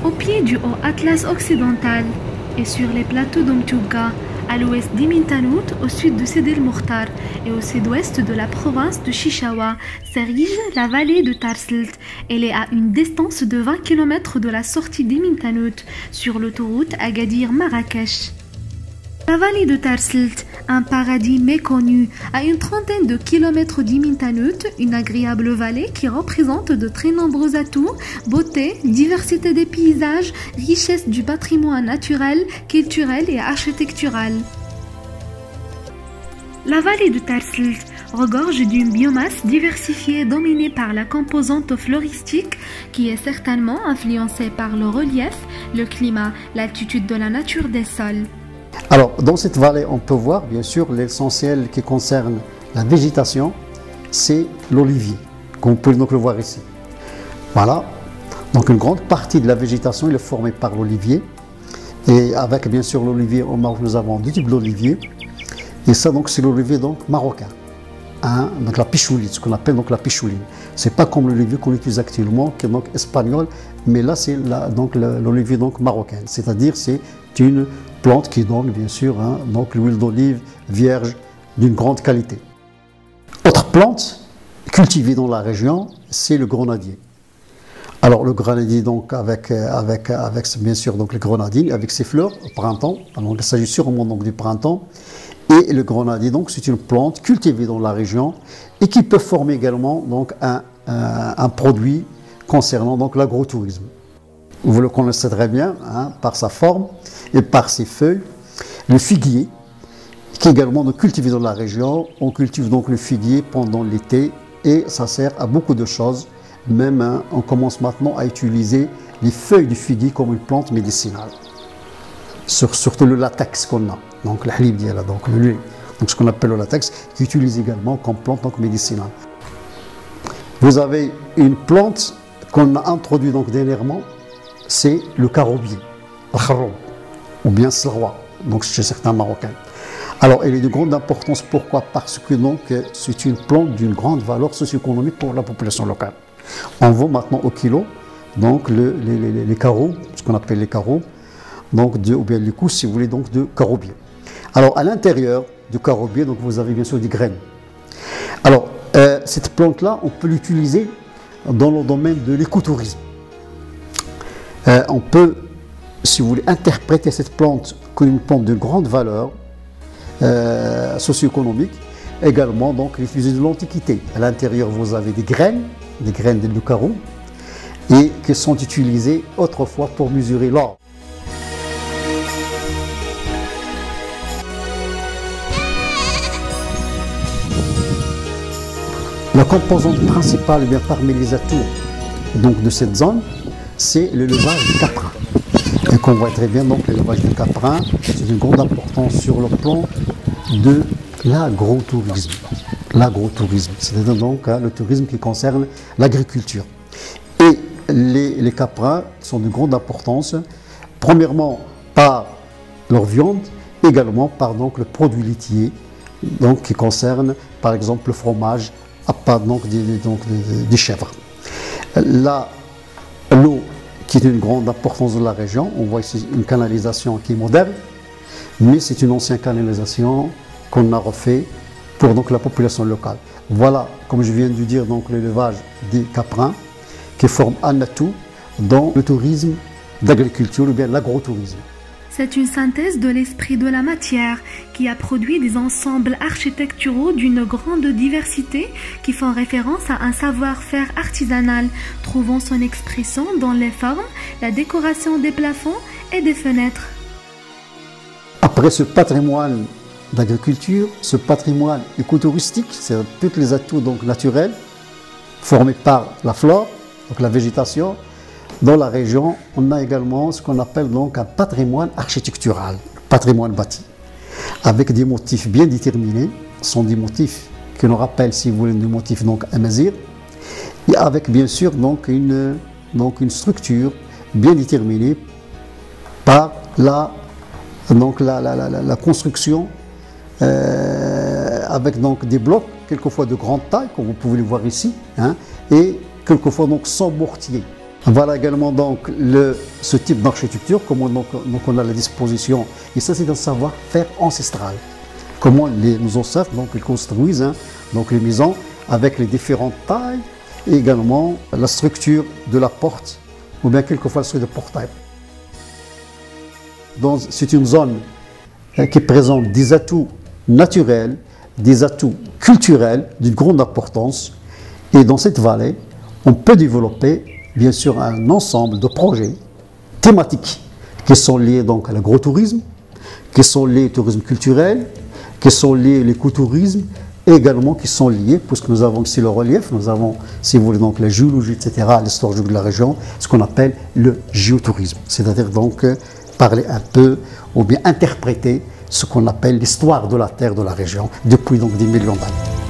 au pied du haut Atlas occidental et sur les plateaux d'Omtouga, à l'ouest d'Imintanout, au sud de Sidi El Mokhtar et au sud-ouest de la province de Chichawa, s'érige la vallée de Tarsalt. Elle est à une distance de 20 km de la sortie d'Imintanout sur l'autoroute Agadir-Marrakech. La vallée de Tarsalt, un paradis méconnu, à une trentaine de kilomètres d'Imintanout, une agréable vallée qui représente de très nombreux atouts, beauté, diversité des paysages, richesse du patrimoine naturel, culturel et architectural. La vallée de Tarsalt regorge d'une biomasse diversifiée dominée par la composante floristique qui est certainement influencée par le relief, le climat, l'altitude de la nature des sols. Alors, dans cette vallée, on peut voir, bien sûr, l'essentiel qui concerne la végétation, c'est l'olivier, comme on peut donc le voir ici. Voilà, donc une grande partie de la végétation est formée par l'olivier. Et avec, bien sûr, l'olivier au Maroc, nous avons deux types d'olivier. Et ça, donc, c'est l'olivier marocain. Hein, donc la pichouline, ce qu'on appelle donc la pichouline. C'est pas comme l'olivier qu'on utilise actuellement, qui est donc espagnol, mais là, c'est l'olivier marocain. C'est-à-dire, c'est une plante qui donne bien sûr donc l'huile d'olive vierge d'une grande qualité. Autre plante cultivée dans la région, c'est le grenadier. Alors le grenadier donc avec bien sûr donc les grenadines avec ses fleurs au printemps. Donc il s'agit sûrement donc du printemps. Et le grenadier donc c'est une plante cultivée dans la région et qui peut former également donc un produit concernant donc l'agrotourisme. Vous le connaissez très bien par sa forme et par ses feuilles. Le figuier, qui est également cultivé dans la région, on cultive donc le figuier pendant l'été et ça sert à beaucoup de choses. Même on commence maintenant à utiliser les feuilles du figuier comme une plante médicinale. Surtout le latex qu'on a, donc le halib diala, donc le lait, donc ce qu'on appelle le latex, qui est utilisé également comme plante médicinale. Vous avez une plante qu'on a introduite donc dernièrement, c'est le carobier, le kharoub, ou bien slroi, donc chez certains Marocains. Alors, elle est de grande importance, pourquoi? Parce que c'est une plante d'une grande valeur socio-économique pour la population locale. On vend maintenant au kilo, donc les caroubs, ce qu'on appelle les caroubs, donc ou bien les cousses, si vous voulez, donc de caroubier. Alors, à l'intérieur du caroubier, donc vous avez bien sûr des graines. Alors, cette plante-là, on peut l'utiliser dans le domaine de l'écotourisme. On peut, si vous voulez, interpréter cette plante comme une plante de grande valeur socio-économique. Également, donc, l'utiliser de l'Antiquité. À l'intérieur, vous avez des graines de loup-carou, et qui sont utilisées autrefois pour mesurer l'or. La composante principale, bien parmi les atouts donc, de cette zone, c'est l'élevage du caprin. Et qu'on voit très bien, donc l'élevage du caprin, c'est une grande importance sur le plan de l'agrotourisme. L'agrotourisme, c'est-à-dire donc le tourisme qui concerne l'agriculture. Et les caprins sont de grande importance, premièrement par leur viande, également par donc, le produit laitier, donc, qui concerne par exemple le fromage, à part donc, des chèvres. L'eau qui est d'une grande importance de la région, on voit ici une canalisation qui est moderne, mais c'est une ancienne canalisation qu'on a refait pour donc, la population locale. Voilà, comme je viens de dire, l'élevage des caprins qui forme un atout dans le tourisme d'agriculture ou bien l'agrotourisme. C'est une synthèse de l'esprit de la matière qui a produit des ensembles architecturaux d'une grande diversité qui font référence à un savoir-faire artisanal, trouvant son expression dans les formes, la décoration des plafonds et des fenêtres. Après ce patrimoine d'agriculture, ce patrimoine écotouristique, c'est tous les atouts donc, naturels formés par la flore, donc la végétation. Dans la région, on a également ce qu'on appelle donc un patrimoine architectural, patrimoine bâti, avec des motifs bien déterminés. Ce sont des motifs qui nous rappellent, si vous voulez, des motifs donc amazigh, et avec bien sûr donc une structure bien déterminée par la construction avec donc des blocs, quelquefois de grande taille, comme vous pouvez le voir ici, et quelquefois donc sans mortier. Voilà également donc ce type d'architecture, comment donc on a la disposition, et ça c'est un savoir-faire ancestral. Comment nos ancêtres donc ils construisent donc les maisons avec les différentes tailles et également la structure de la porte ou bien quelquefois la structure de portail. C'est une zone qui présente des atouts naturels, des atouts culturels d'une grande importance, et dans cette vallée on peut développer bien sûr un ensemble de projets thématiques qui sont liés donc à l'agrotourisme, qui sont liés au tourisme culturel, qui sont liés à l'écotourisme, et également qui sont liés, puisque nous avons ici le relief, nous avons, si vous voulez, donc la géologie, etc., l'histoire de la région, ce qu'on appelle le géotourisme. C'est-à-dire donc parler un peu, ou bien interpréter ce qu'on appelle l'histoire de la terre de la région, depuis donc des millions d'années.